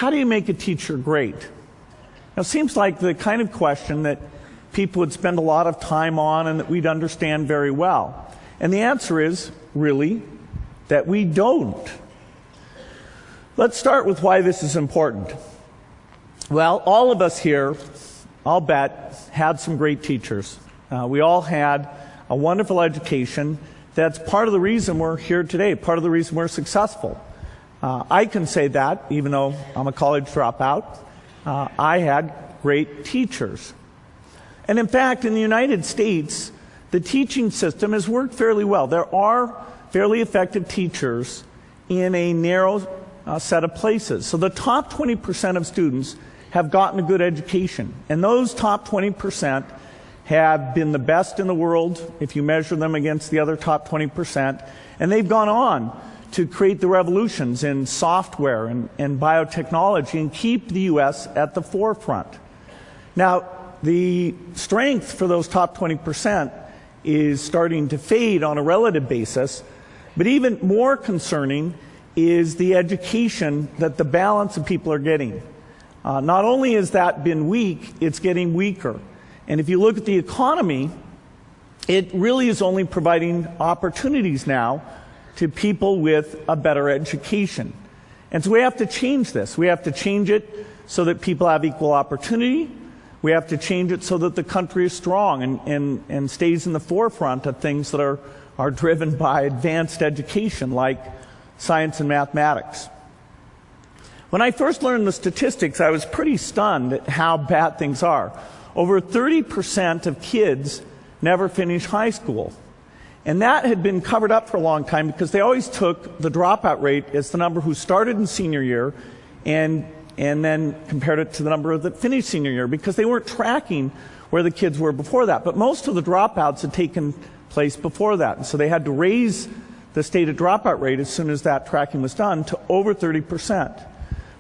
how do you make a teacher great? Now, it seems like the kind of question that people would spend a lot of time on and that we'd understand very well. And the answer is, really, that we don't. Let's start with why this is important. Well, all of us here, I'll bet, had some great teachers. We all had a wonderful education. That's part of the reason we're here today, part of the reason we're successful. I can say that, even though I'm a college dropout. I had great teachers. And in fact, in the United States, the teaching system has worked fairly well. There are fairly effective teachers in a narrow set of places. So the top 20% of students have gotten a good education. And those top 20% have been the best in the world if you measure them against the other top 20%. And they've gone on to create the revolutions in software and biotechnology and keep the U.S. at the forefront. Now, the strength for those top 20% is starting to fade on a relative basis, but even more concerning is the education that the balance of people are getting. Not only has that been weak, it's getting weaker. And if you look at the economy, it really is only providing opportunities now to people with a better education. And so we have to change this. We have to change it so that people have equal opportunity. We have to change it so that the country is strong and stays in the forefront of things that are driven by advanced education, like science and mathematics. When I first learned the statistics, I was pretty stunned at how bad things are. Over 30% of kids never finish high school. And that had been covered up for a long time because they always took the dropout rate as the number who started in senior year and then compared it to the number that finished senior year because they weren't tracking where the kids were before that. But most of the dropouts had taken place before that. And so they had to raise the stated dropout rate as soon as that tracking was done to over 30%.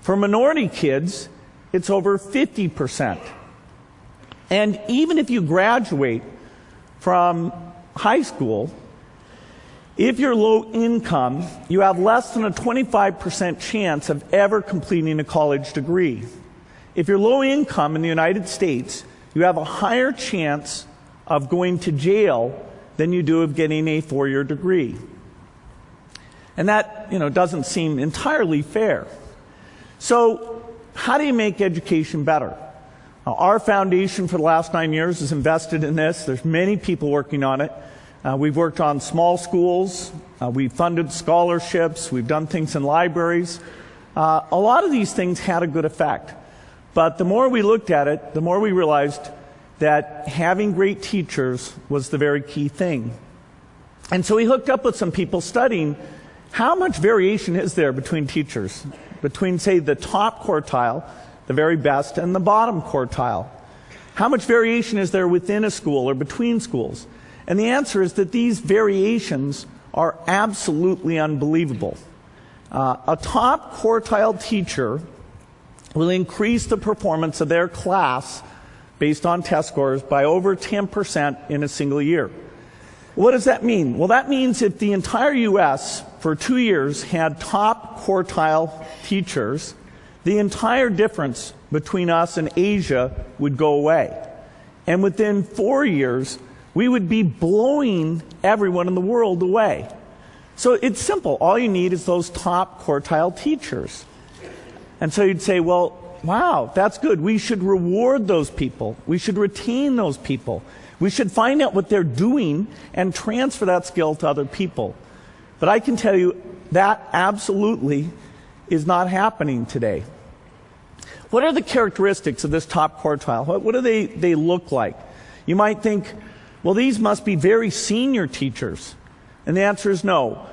For minority kids, it's over 50%. And even if you graduate from high school, if you're low income, you have less than a 25% chance of ever completing a college degree. If you're low income in the United States, you have a higher chance of going to jail than you do of getting a 4-year degree. And that, doesn't seem entirely fair. So, how do you make education better? Our foundation for the last 9 years has invested in this. There's many people working on it. We've worked on small schools. We've funded scholarships. We've done things in libraries. A lot of these things had a good effect. But the more we looked at it, the more we realized that having great teachers was the very key thing. And so we hooked up with some people studying how much variation is there between teachers, between, say, the top quartile, the very best, and the bottom quartile. How much variation is there within a school or between schools? And the answer is that these variations are absolutely unbelievable. A top quartile teacher will increase the performance of their class based on test scores by over 10% in a single year. What does that mean? Well, that means if the entire U.S. for 2 years had top quartile teachers, the entire difference between us and Asia would go away. And within 4 years, we would be blowing everyone in the world away. So it's simple. All you need is those top quartile teachers. And so you'd say, well, wow, that's good. We should reward those people. We should retain those people. We should find out what they're doing and transfer that skill to other people. But I can tell you that absolutely is not happening today. What are the characteristics of this top quartile? What do they look like? You might think, well, these must be very senior teachers. And the answer is no.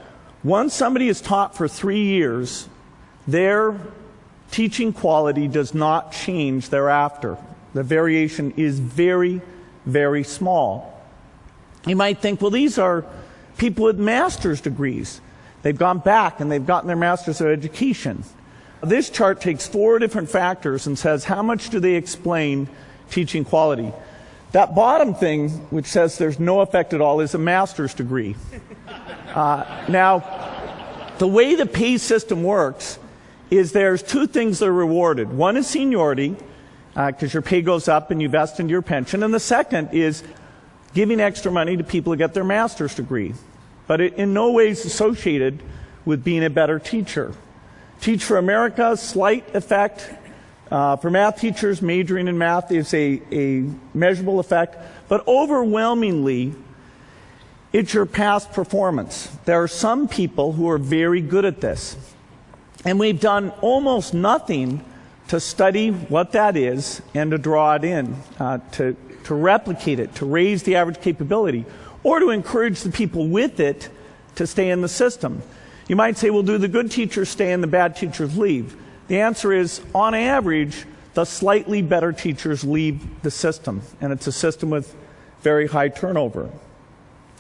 Once somebody is taught for 3 years, their teaching quality does not change thereafter. The variation is very, very small. You might think, well, these are people with master's degrees. They've gone back and they've gotten their master's of education. This chart takes 4 different factors and says how much do they explain teaching quality. That bottom thing, which says there's no effect at all, is a master's degree. Now, the way the PACE system works is there's two things that are rewarded. One is seniority, because your pay goes up and you vest into your pension. And the second is giving extra money to people who get their master's degree. But it in no way is associated with being a better teacher. Teach for America, slight effect. For math teachers, majoring in math is a measurable effect. But overwhelmingly, it's your past performance. There are some people who are very good at this. And we've done almost nothing to study what that is and to draw it in, to replicate it, to raise the average capability, or to encourage the people with it to stay in the system. You might say, well, do the good teachers stay and the bad teachers leave? The answer is, on average, the slightly better teachers leave the system, and it's a system with very high turnover.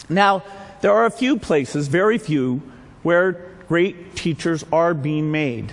Now, there are a few places, very few, where great teachers are being made.